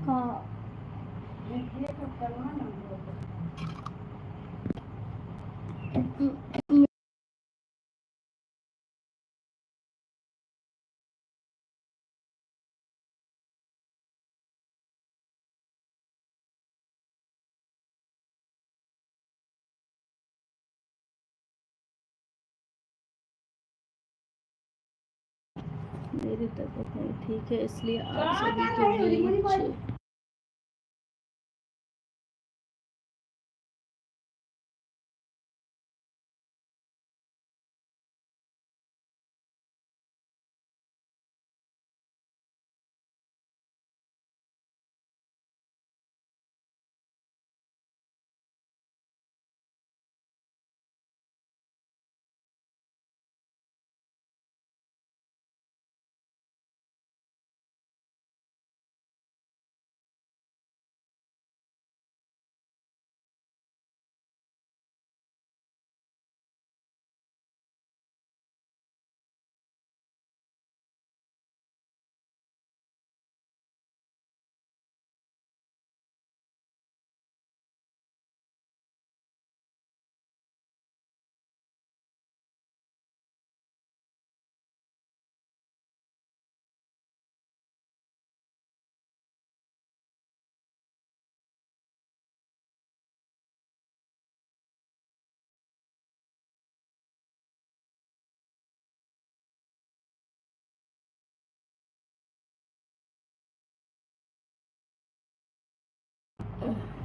हाँ मेरी तबीयत नहीं ठीक है, इसलिए आप सभी के बीच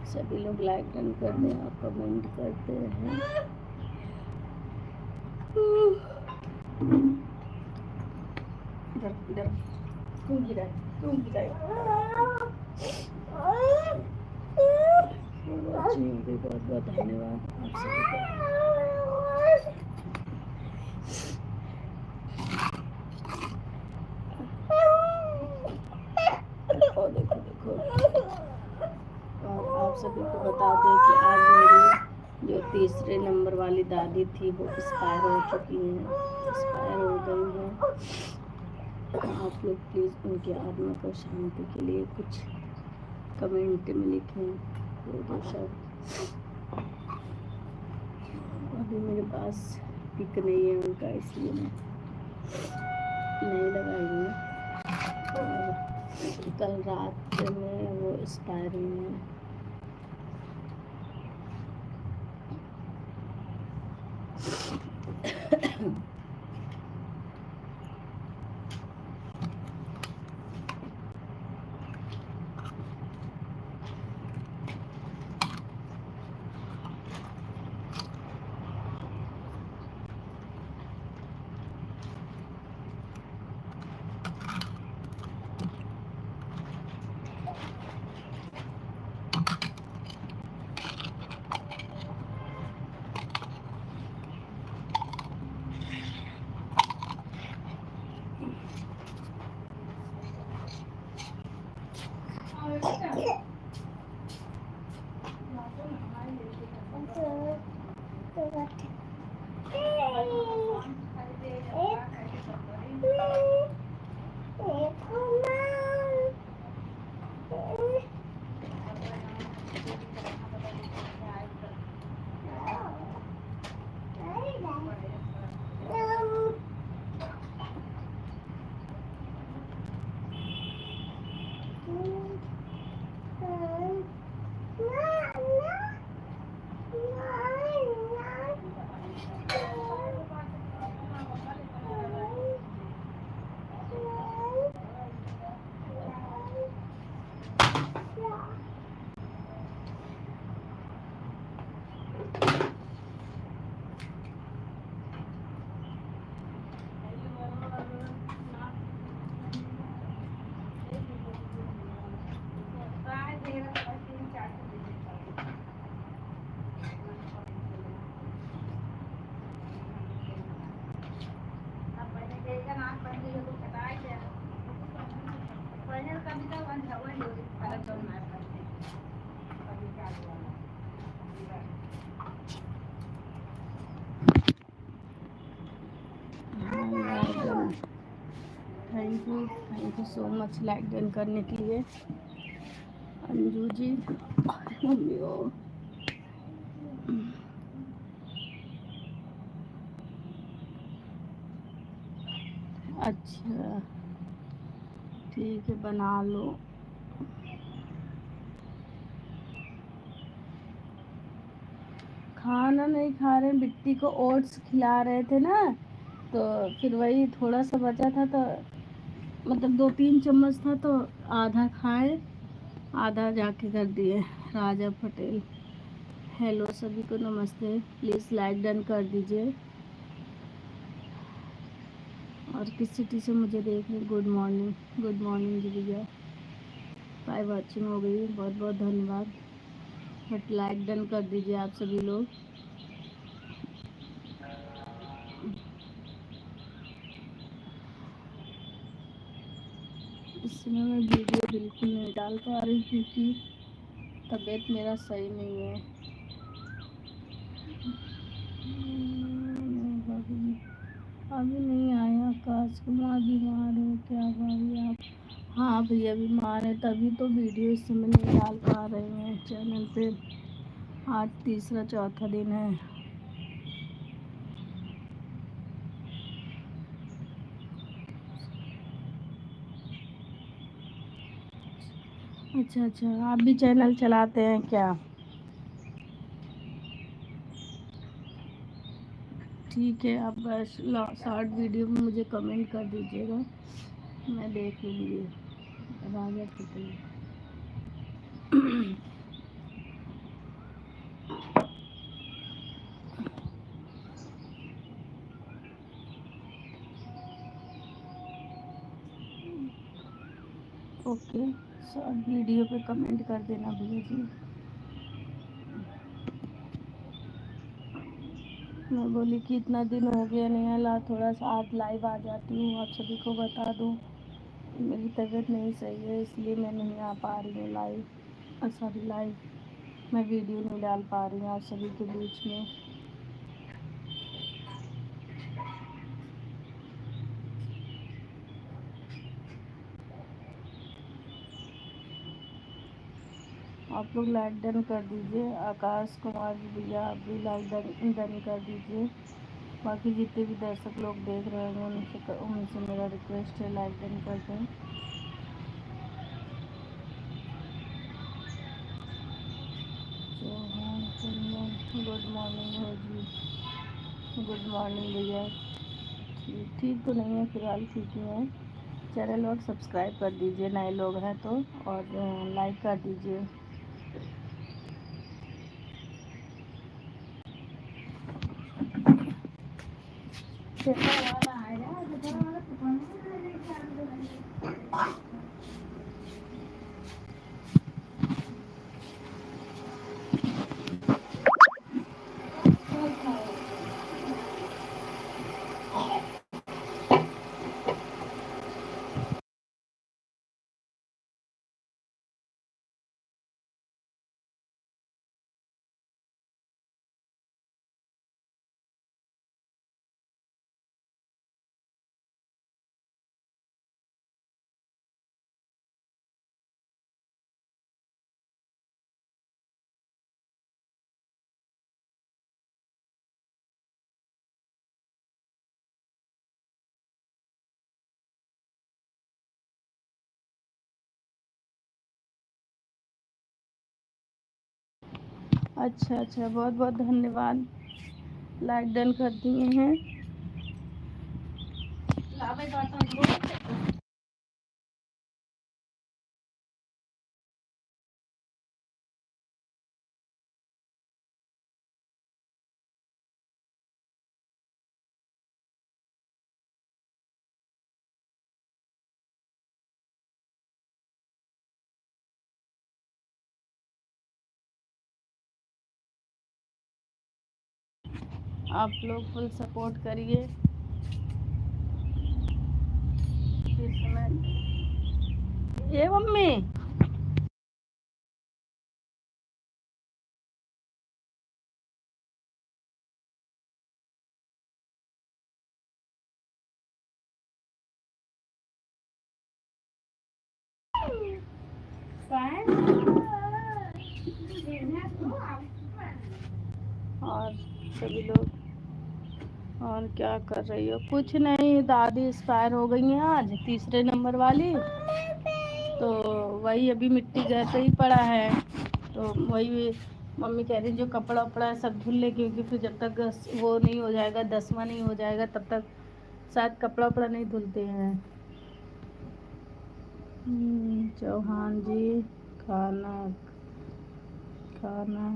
सभी लोग लाइक डन कर दें और कमेंट करते हैं। इधर इधर क्यों गिरा बहुत बहुत धन्यवाद आप सभी को। देखो देखो, और आप सभी को बता दें कि आज मेरी जो तीसरे नंबर वाली दादी थी वो एक्सपायर हो चुकी हैं, एक्सपायर हो गई हैं। आप लोग प्लीज़ उनकी आत्मा को शांति के लिए कुछ कमेंट में लिखें, दो शब्द। अभी मेरे पास पिक नहीं है उनका, इसलिए मैं नहीं लगाई हूँ। कल रात में वो एक्सपायर हुई हैं। Thank thank you so much like done करने के लिए अंजू जी। मम्मी ओ अच्छा ठीक है बना लो। खाना नहीं खा रहे, बिट्टी को ओट्स खिला रहे थे ना, तो फिर वही थोड़ा सा बचा था, तो मतलब 2-3 चम्मच था, तो आधा खाए आधा जाके कर दिए। राजा पटेल हेलो सभी को नमस्ते, प्लीज़ लाइक डन कर दीजिए। और किस सिटी से मुझे देख रहे, गुड मॉर्निंग जी भैया। 5 वॉचिंग हो गई, बहुत बहुत धन्यवाद। बट लाइक डन कर दीजिए आप सभी लोग। इस समय मैं वीडियो बिल्कुल नहीं डाल पा रही क्योंकि तबीयत मेरा सही नहीं है। अभी नहीं आया, आकाश कुमार बीमार हो क्या भाभी आप? हाँ भैया बीमार है, तभी तो वीडियो इस समय नहीं डाल पा रहे हैं चैनल पे। आज तीसरा चौथा दिन है। अच्छा अच्छा, आप भी चैनल चलाते हैं क्या? ठीक है, आप बस शॉर्ट वीडियो में मुझे कमेंट कर दीजिएगा, मैं देख लूँगी। राजा पटेल ओके, शॉर्ट वीडियो पे कमेंट कर देना भैया जी। मैं बोली कि इतना दिन हो गया नहीं आला, थोड़ा सा आज लाइव आ जाती हूँ, आप सभी को बता दूँ। मेरी तबीयत नहीं सही है, इसलिए मैं नहीं आ पा रही हूँ लाइव। सॉरी लाइव मैं वीडियो नहीं डाल पा रही हूँ आप सभी के बीच में। आप लोग लाइक डन कर दीजिए। आकाश कुमार जी भैया आप भी लाइक डन कर दीजिए। बाकी जितने भी दर्शक लोग देख रहे हैं उनसे मेरा रिक्वेस्ट है लाइक डन कर दें। गुड मॉर्निंग हो जी। गुड मॉर्निंग भैया। ठीक ठीक तो नहीं है फिलहाल, ठीक ही है। चैनल और सब्सक्राइब कर दीजिए नए लोग हैं तो, और लाइक कर दीजिए। वाला आएगा अच्छा अच्छा, बहुत बहुत धन्यवाद, लाइक डन कर दिए हैं। आप लोग फुल सपोर्ट करिए। इस समय ये मम्मी और सभी लोग, और क्या कर रही हो? कुछ नहीं, दादी एक्सपायर हो गई हैं आज, तीसरे नंबर वाली। तो वही अभी मिट्टी घर पे ही पड़ा है, तो वही मम्मी कह रही जो कपड़ा वपड़ा सब धुल ले, क्योंकि फिर जब तक वो नहीं हो जाएगा, 10वां नहीं हो जाएगा, तब तक शायद कपड़ा वपड़ा नहीं धुलते हैं। चौहान जी, खाना खाना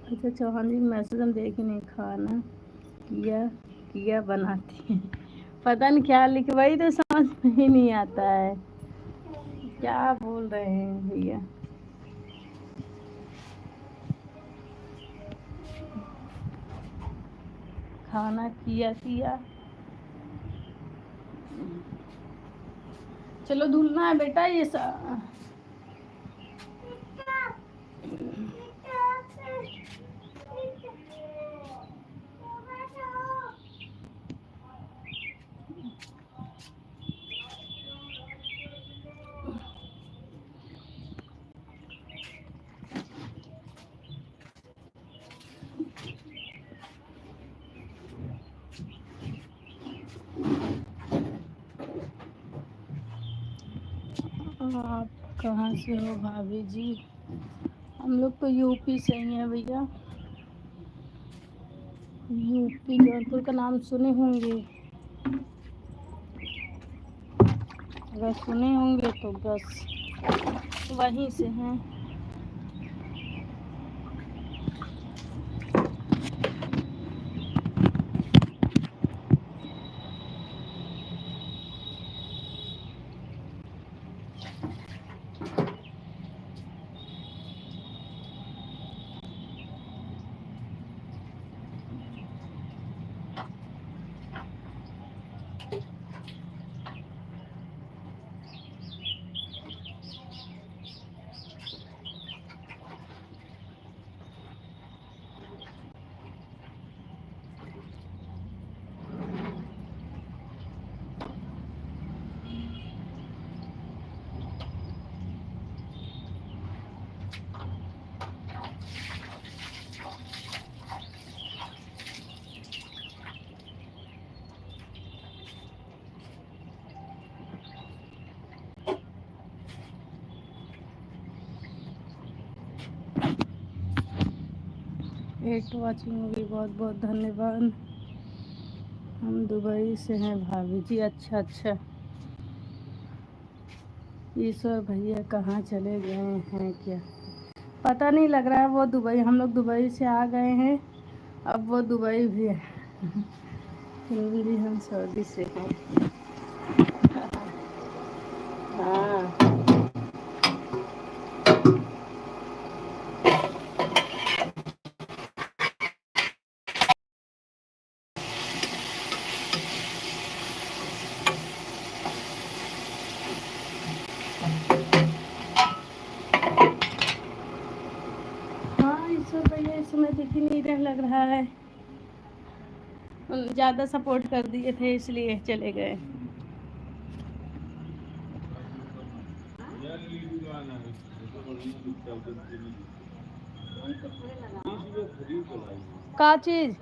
अच्छा, चौहान जी मैसेज हम देख ही नहीं। खाना किया किया बनाती है, पता नहीं क्या लिख, वही तो समझ में ही नहीं आता है क्या बोल रहे हैं भैया। खाना किया किया, चलो धुलना है बेटा ये आप कहाँ से हो भाभी जी? हम लोग तो यूपी से ही हैं भैया, यूपी जौनपुर का नाम सुने होंगे, अगर सुने होंगे तो बस वहीं से हैं। वाचिंग होगी, बहुत बहुत धन्यवाद। हम दुबई से हैं भाभी जी। अच्छा अच्छा, ईश्वर भैया कहाँ चले गए हैं क्या पता नहीं लग रहा है। वो दुबई, हम लोग दुबई से आ गए हैं, अब वो दुबई भी है। हिंदी हम सऊदी से हैं। हाँ ईश्वर भैया इस समय दिख ही नहीं रहे, लग रहा है ज़्यादा सपोर्ट कर दिए थे इसलिए चले गए। का चीज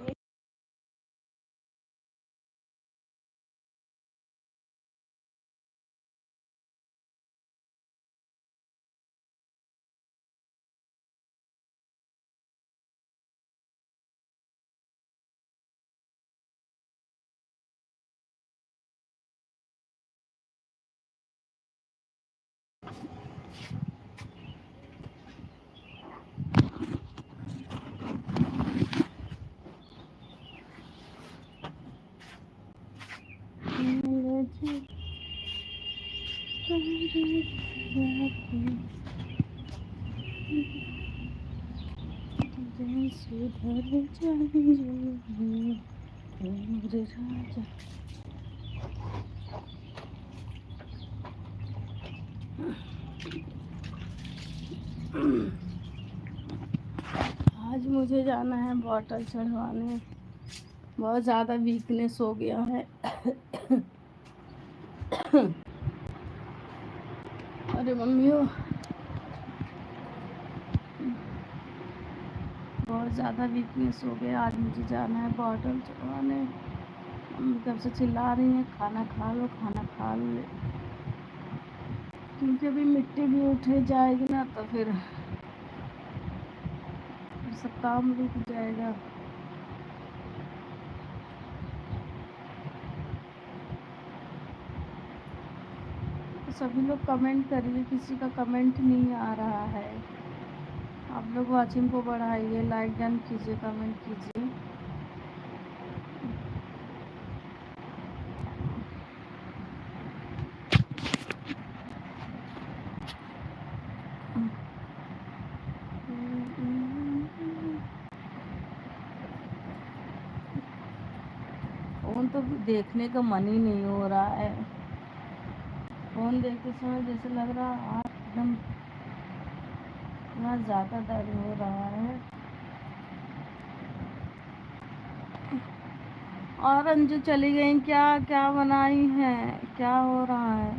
सुधर जाएंगे राजा। आज मुझे जाना है बॉटल चढ़वाने। बहुत ज़्यादा वीकनेस हो गया है। अरे मम्मी हो, बहुत ज़्यादा वीकनेस हो गया। आज मुझे जाना है बॉटल चढ़वाने। मम्मी कब से चिल्ला रही है खाना खा लो, खाना खा लो, क्योंकि अभी मिट्टी भी उठे जाएगी ना तो फिर सब काम रुक जाएगा। तो सभी लोग कमेंट करिए, किसी का कमेंट नहीं आ रहा है। आप लोग वाचिंग को बढ़ाइए, लाइक डन कीजिए, कमेंट कीजिए। फोन तो देखने का मन ही नहीं हो रहा है। फोन देखते समय जैसे लग रहा है एकदम इतना ज़्यादा दर्द हो रहा है। और अंजू चली गई क्या? क्या बनाई है? क्या हो रहा है?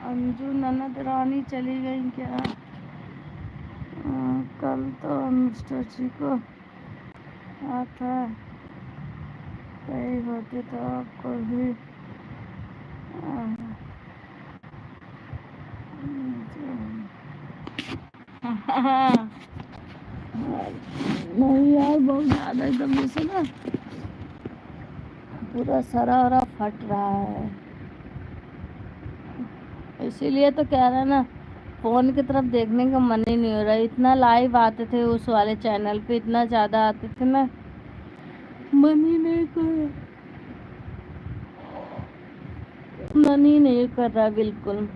अंजू ननद रानी चली गई क्या? कल तो मिस्टर जी को आता कहीं होते तो आपको भी नहीं यार, बहुत ज़्यादा एकदम जैसे ना पूरा सरा वरा फट रहा है। इसीलिए तो कह रहा है ना, फोन की तरफ देखने का मन ही नहीं हो रहा। इतना लाइव आते थे उस वाले चैनल पे, इतना ज़्यादा आते थे ना, मन ही नहीं कर मन ही नहीं कर रहा बिल्कुल।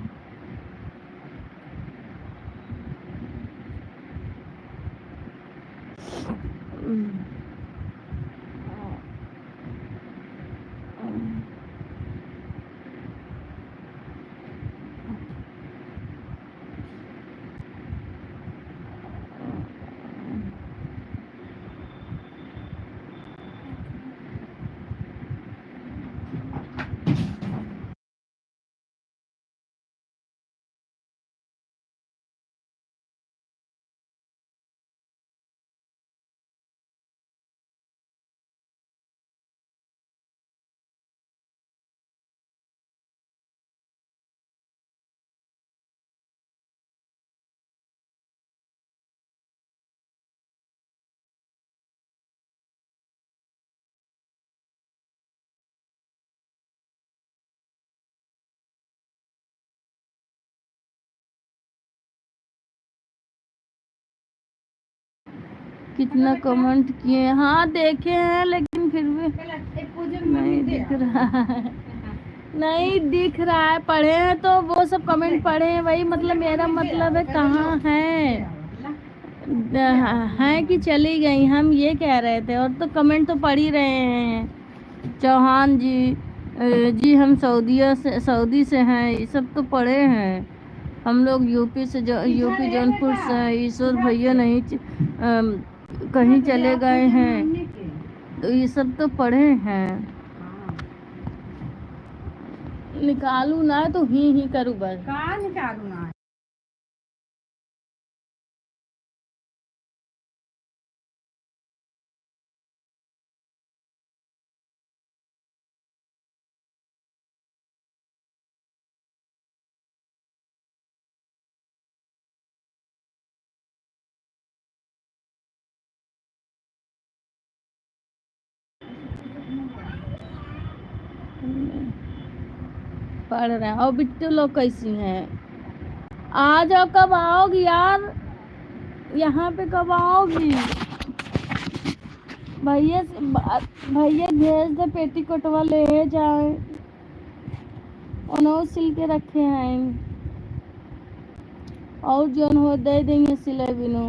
कितना कमेंट किए, हाँ देखे हैं, लेकिन फिर भी नहीं दिख रहा है। नहीं दिख रहा है। पढ़े हैं तो वो सब कमेंट पढ़े हैं, वही मतलब मेरा मतलब है कहाँ है कि चली गई, हम ये कह रहे थे। और तो कमेंट तो पढ़ ही रहे हैं। चौहान जी, जी हम सऊदी से हैं, ये सब तो पढ़े हैं। हम लोग यूपी से, जो यूपी जौनपुर से हैं। ईश्वर भैया नहीं कहीं चले गए हैं, तो ये सब तो पढ़े हैं। निकालू ना तो ही करूँ बस। कहाँ निकालू ना? पढ़ रहे हैं। और बिट्टू लोग कैसी हैं? आ जाओ, कब आओगी यार? यहाँ पे कब आओगी? भैया भेज दे, पेटीकोटवा ले जाए, उन्होंने सिल के रखे हैं। और जो हो दे देंगे सिले बिनो।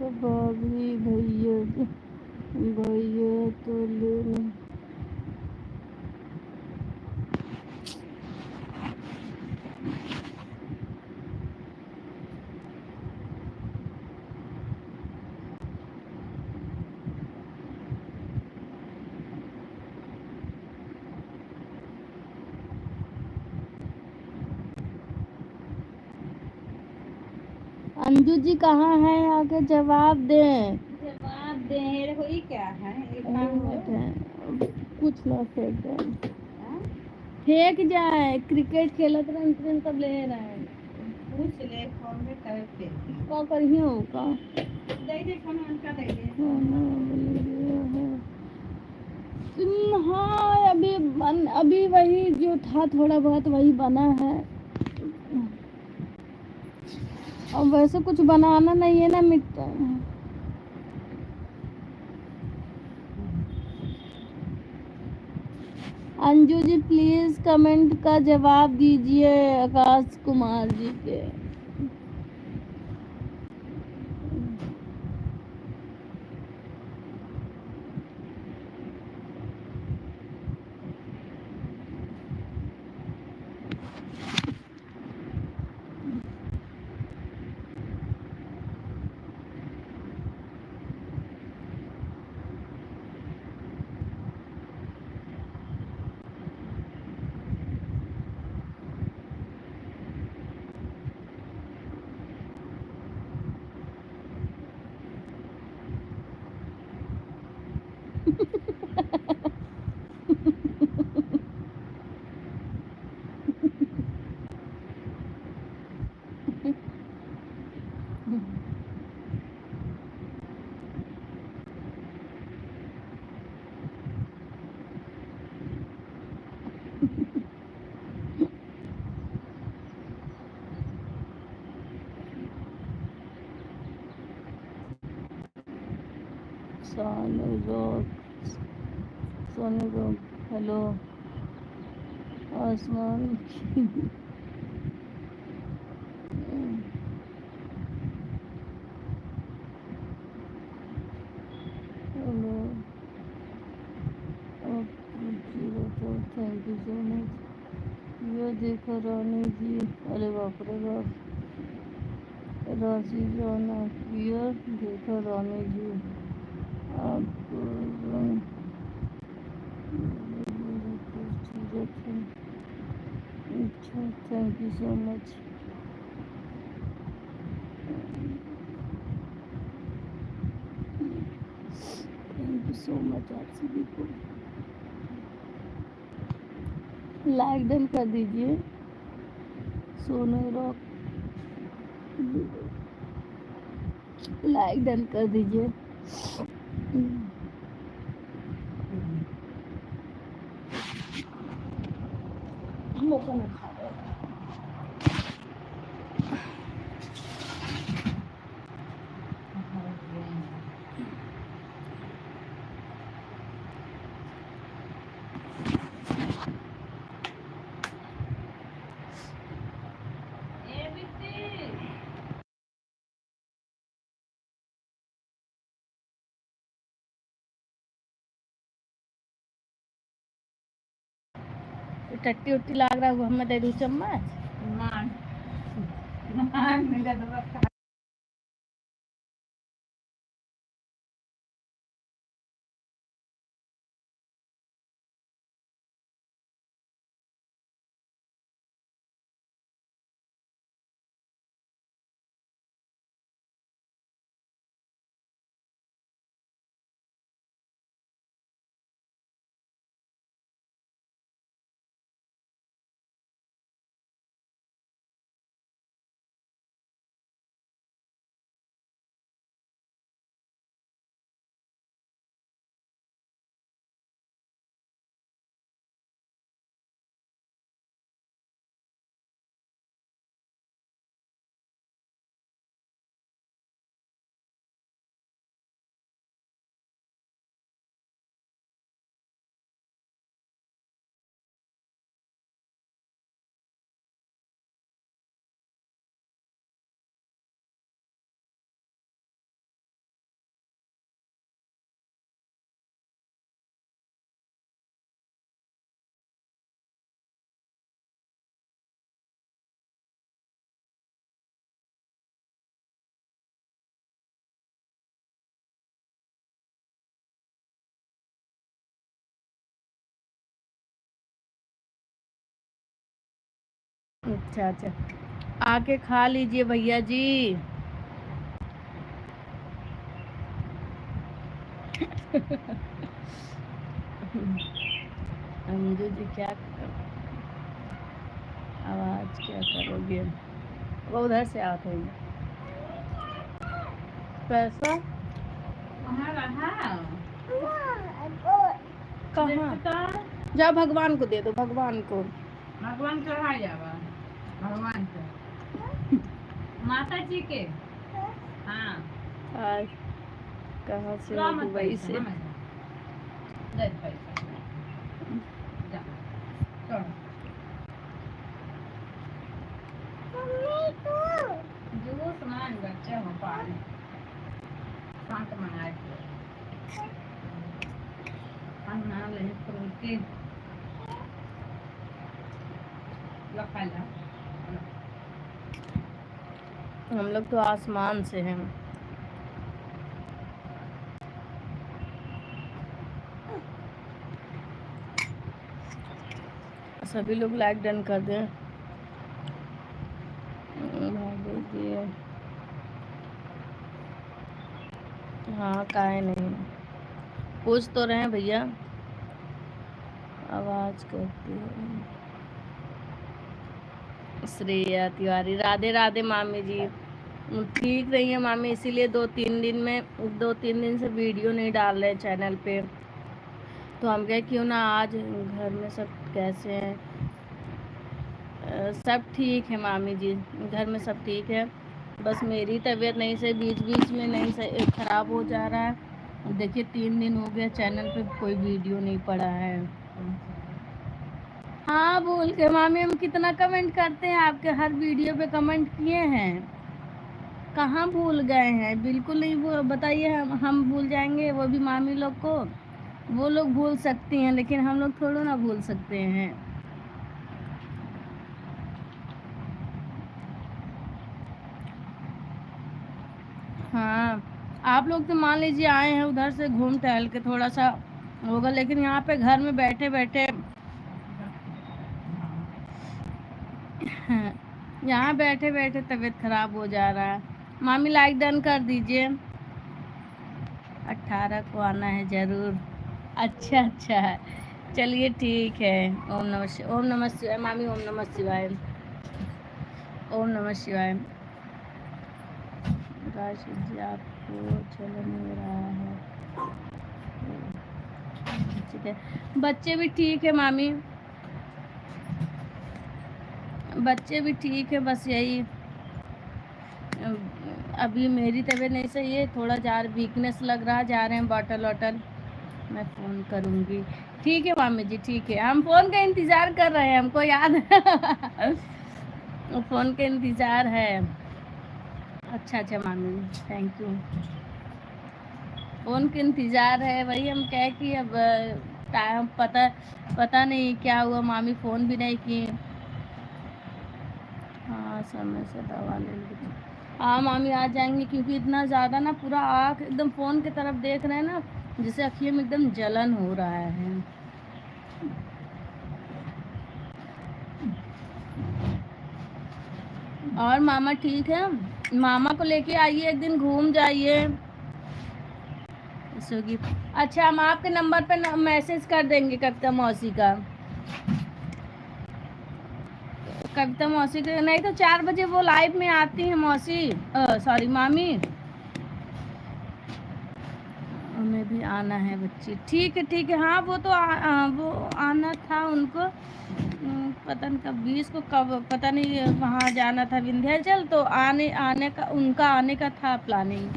भाभी भैया भैया तो ले लो। अंजू जी कहाँ हैं, आके जवाब दें। जवाब दे। देखो ये क्या है, ये कुछ ना फेंक दे, हाँ? फेंक जाए। क्रिकेट खेलत रहे ट्रेन तब ले रहे पूछ ले फोन में करे फिर का करियो का दे दे फोन उनका दे दे। हाँ अभी वही जो था थोड़ा बहुत वही बना है। अब वैसे कुछ बनाना नहीं है ना मिट्टी। अंजू जी प्लीज कमेंट का जवाब दीजिए आकाश कुमार जी के। सोनू रोक हेलो आसमान hello thank you so much. ये देखो रानी जी, अरे बाप रे बाप, राशि जाना ये देखो रानी जी आपको अच्छा thank you so much. Thank you so much आप सभी को। लाइक डन कर दीजिए। सोनू रॉक लाइक डन कर दीजिए। मौका ना खा टट्टी उट्टी लाग रहा है, हमें दे दूँ चम्मच। मान मान मेरा अच्छा अच्छा, आके खा लीजिए भैया जी। अंजू जी क्या आवाज क्या करोगे? वो उधर से आओ थोड़ी। पैसा कहाँ रहा? कहाँ? देखो जा भगवान को दे दो, भगवान को। भगवान चढ़ा जावा, भगवान को, माता जी के। हाँ आज कहाँ से ला हो? मत दुबई पैसा, से। हमें दे पैसा, जा चढ़ो। जूस मान बच्चे हो पानी शांत मंगाए थे अन्ना ले फ्रूटी लखा ला। हम लोग तो आसमान से हैं। सभी लोग लाइक डन कर दें। भाभी हाँ काहे नहीं, पूछ तो रहे हैं भैया। आवाज करती है श्रेया तिवारी। राधे राधे मामी जी। ठीक नहीं है मामी, इसीलिए 2-3 दिन से वीडियो नहीं डाल रहे चैनल पे। तो हम कहे क्यों ना आज घर में सब कैसे हैं? सब ठीक है मामी जी, घर में सब ठीक है। बस मेरी तबीयत नहीं से बीच बीच में नहीं से ख़राब हो जा रहा है। देखिए 3 दिन हो गया चैनल पे कोई वीडियो नहीं पड़ा है। हाँ बोल के मामी, हम कितना कमेंट करते हैं आपके, हर वीडियो पे कमेंट किए हैं। कहाँ भूल गए हैं? बिल्कुल नहीं बताइए, हम भूल जाएंगे? वो भी मामी लोग को, वो लोग भूल सकती हैं लेकिन हम लोग थोड़ा ना भूल सकते हैं। हाँ आप लोग तो मान लीजिए आए हैं उधर से घूम टहल के, थोड़ा सा होगा, लेकिन यहाँ पे घर में बैठे बैठे यहाँ बैठे बैठे तबीयत खराब हो जा रहा है। मामी लाइक डन कर दीजिए। 18 को आना है जरूर। अच्छा अच्छा, चलिए ठीक है। ओम नमः शिवाय। ओम नमः शिवाय मामी, ओम नमः शिवाय, ओम नमः शिवाय। राशिद जी आपको चल नहीं रहा है? ठीक है, बच्चे भी ठीक है मामी, बच्चे भी ठीक है। बस यही अभी मेरी तबीयत नहीं सही है, थोड़ा जा वीकनेस लग रहा है, जा रहे हैं बॉटल वॉटल। मैं फ़ोन करूँगी। ठीक है मामी जी, ठीक है, हम फ़ोन का इंतज़ार कर रहे हैं, हमको याद है फ़ोन का इंतज़ार है। अच्छा अच्छा मामी, थैंक यू। फ़ोन का इंतज़ार है, वही हम कहे कि अब टाइम पता नहीं क्या हुआ, मामी फ़ोन भी नहीं की। हाँ समय से दवा ले लीजिए। हाँ मामी आ जाएंगे, क्योंकि इतना ज़्यादा ना पूरा आँख एकदम फ़ोन की तरफ देख रहे हैं ना, जिससे अखियों में एकदम जलन हो रहा है। और मामा ठीक है? मामा को लेके आइए, एक दिन घूम जाइए। सुगी अच्छा, हम आपके नंबर पे मैसेज कर देंगे कविता मौसी का। कविता मौसी के नहीं तो 4 बजे वो लाइव में आती है मौसी, सॉरी मामी। हमें भी आना है बच्ची। ठीक है ठीक है, हाँ वो तो वो आना था उनको, पता नहीं कब 20 को, कब पता नहीं, वहाँ जाना था विंध्याचल, तो आने का उनका आने का था प्लानिंग।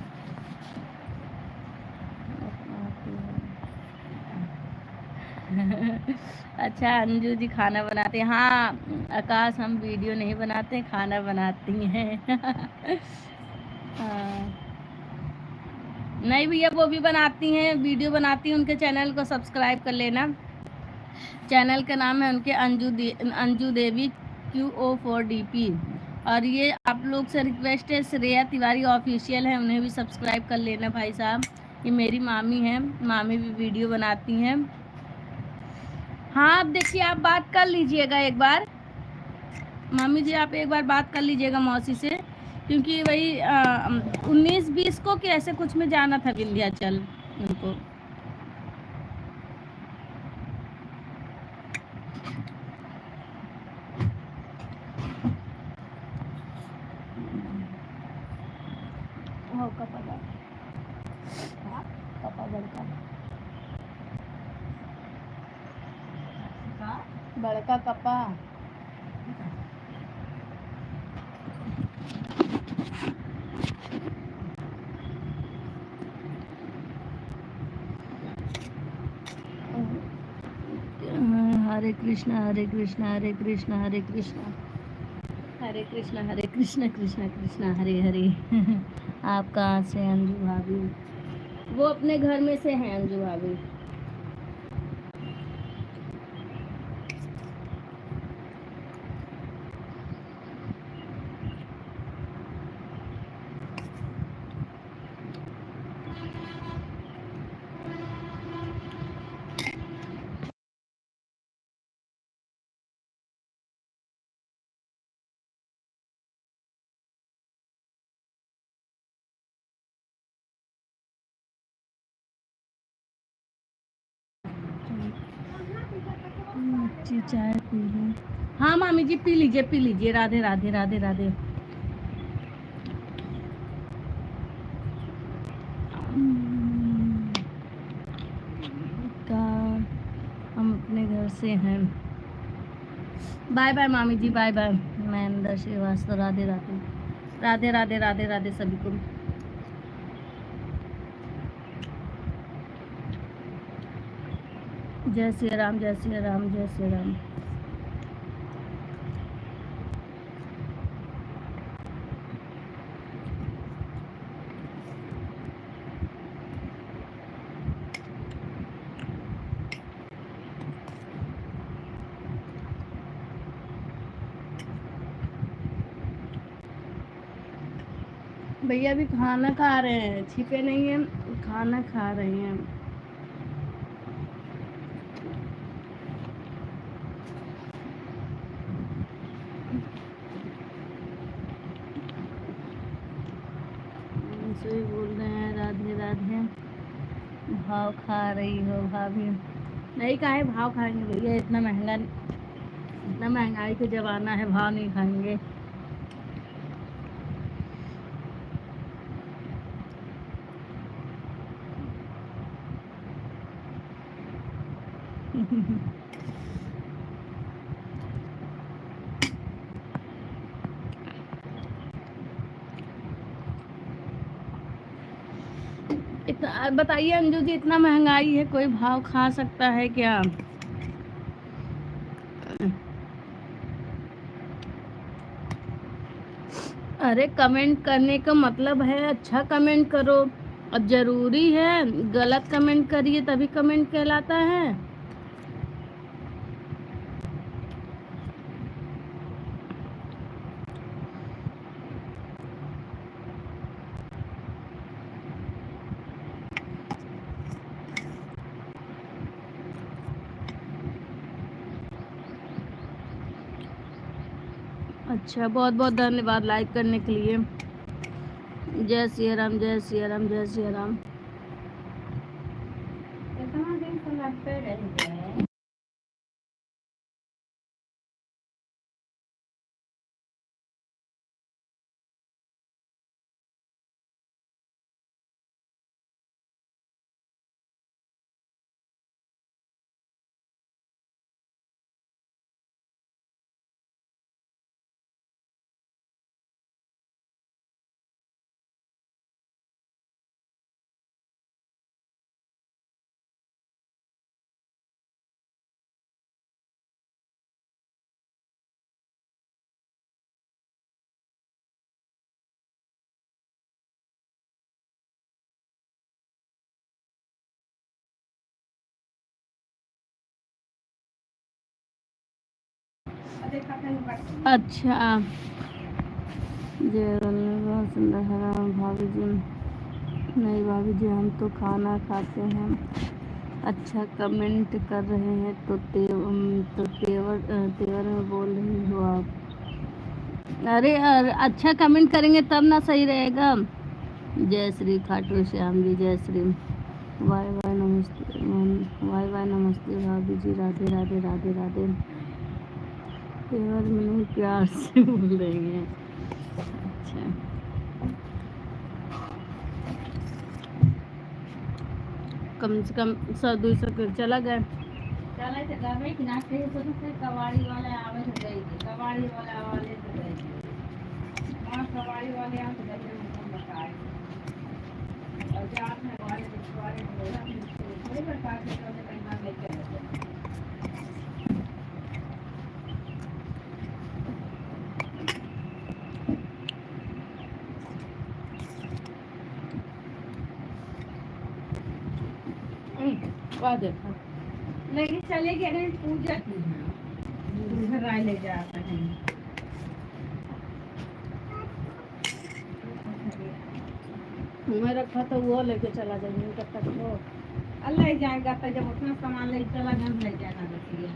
अच्छा अंजू जी खाना बनाते हैं? हाँ आकाश, हम वीडियो नहीं बनाते, खाना बनाती हैं हाँ नहीं भैया, वो भी बनाती हैं, वीडियो बनाती हैं, उनके चैनल को सब्सक्राइब कर लेना। चैनल का नाम है उनके अंजू देवी QO4DP। और ये आप लोग से रिक्वेस्ट है, श्रेया तिवारी ऑफिशियल है, उन्हें भी सब्सक्राइब कर लेना भाई साहब। ये मेरी मामी हैं, मामी भी वीडियो बनाती हैं। हाँ अब देखिए, आप बात कर लीजिएगा एक बार, मामी जी आप एक बार बात कर लीजिएगा मौसी से, क्योंकि वही 19-20 को कि ऐसे कुछ में जाना था विंध्याचल उनको। हो कपा बड़का बड़का कपा हरे कृष्णा हरे कृष्णा हरे कृष्णा हरे कृष्णा हरे कृष्णा हरे कृष्णा कृष्णा कृष्णा हरे हरे। आप कहाँ से अंजू भाभी? वो अपने घर में से हैं अंजू भाभी। अच्छी चाय पी लो। हाँ मामी जी पी लीजिए। राधे राधे राधे राधे। का हम अपने घर से हैं। बाय बाय मामी जी, बाय बाय। महेंद्र श्रीवास्तव, राधे राधे राधे राधे राधे राधे सभी को। जय श्री राम जय श्री राम जय श्री राम। भैया भी खाना खा रहे हैं, छिपे नहीं हैं, खाना खा रहे हैं। उनसे भी बोल रहे हैं राधे राधे। भाव खा रही हो भाभी? नहीं खाए, भाव खाएंगे भैया? इतना महंगा, इतना महंगाई का जमाना है, भाव नहीं खाएंगे। इतना बताइए अंजू जी, इतना महंगाई है, कोई भाव खा सकता है क्या? अरे कमेंट करने का मतलब है अच्छा कमेंट करो। अब जरूरी है गलत कमेंट करिए तभी कमेंट कहलाता है? अच्छा, बहुत बहुत धन्यवाद लाइक करने के लिए। जय श्री राम जय श्री राम जय श्री राम। कितना दिन से लगते रहेंगे? अच्छा, जय बहुत सुंदर है भाभी जी। नहीं भाभी जी, हम तो खाना खाते हैं। अच्छा कमेंट कर रहे हैं तो तेवर में बोल रही हो आप? अरे अच्छा कमेंट करेंगे तब ना सही रहेगा। जय श्री खाटू श्याम जी, जय श्री। वाई वाई नमस्ते, वाई वाई नमस्ते भाभी जी, राधे राधे राधे राधे। केवल में नहीं, प्यार से बोल रही हैं। अच्छा, कम से कम 100-200 चला गया। चले तो गए कि ना कहीं तो फिर कबाड़ी वाले आवे तो गए थे, कबाड़ी वाले आवे तो गए थे, और कबाड़ी वाले आवे तो गए हमको बताए और जात में वाले पिछवाड़े में बोला थोड़ी बता के तो कहीं ना लेके आते। देखा लेकिन चले गए नहीं पूजा की घर आए ले जाता है। मैं रखा तो वो लेके चला जाएंगे तब तक वो अल्लाह ही जाएगा तो जब उतना सामान ले चला गया ले जाना बचिए।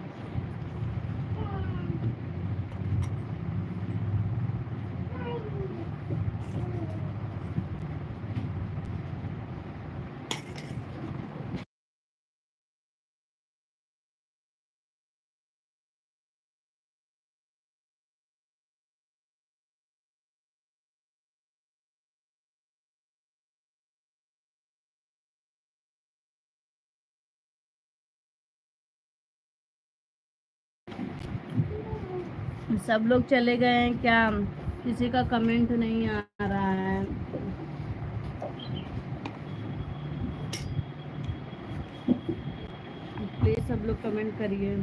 सब लोग चले गए हैं क्या? किसी का कमेंट नहीं आ रहा है। प्लीज सब लोग कमेंट करिए।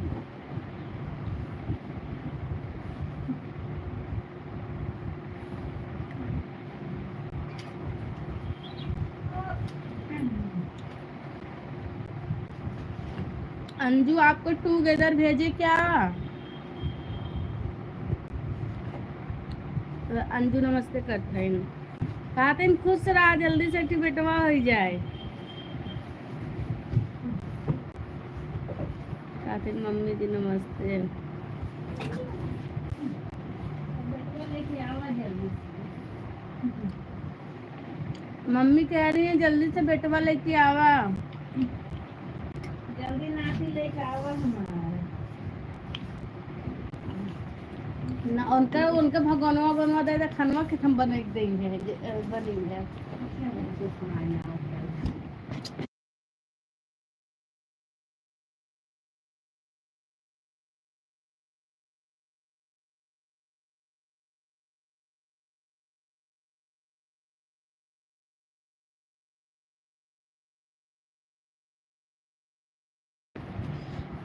अंजू आपको टूगेदर भेजे क्या? अंजू नमस्ते करते हैं। कहते हैं खुश रहा, जल्दी से टिबेटवा हो जाए। कहते हैं मम्मी जी नमस्ते। मम्मी कह रही है जल्दी से बेटवा लेके आवा। जल्दी नाती लेके आवा हमारा ना उनका उनका भगवानवा बनवा दे तो खनवा के हम बने देंगे बनी है।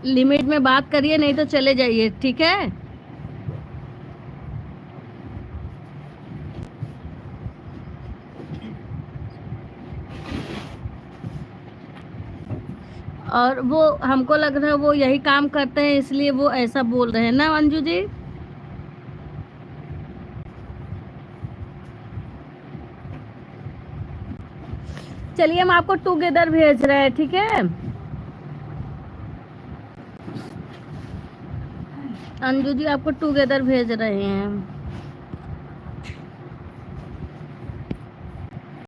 लिमिट में बात करिए नहीं तो चले जाइए, ठीक है? और वो हमको लग रहा है वो यही काम करते हैं इसलिए वो ऐसा बोल रहे हैं ना अंजू जी। चलिए हम आपको टुगेदर भेज रहे हैं, ठीक है? अंजू जी आपको टुगेदर भेज रहे हैं।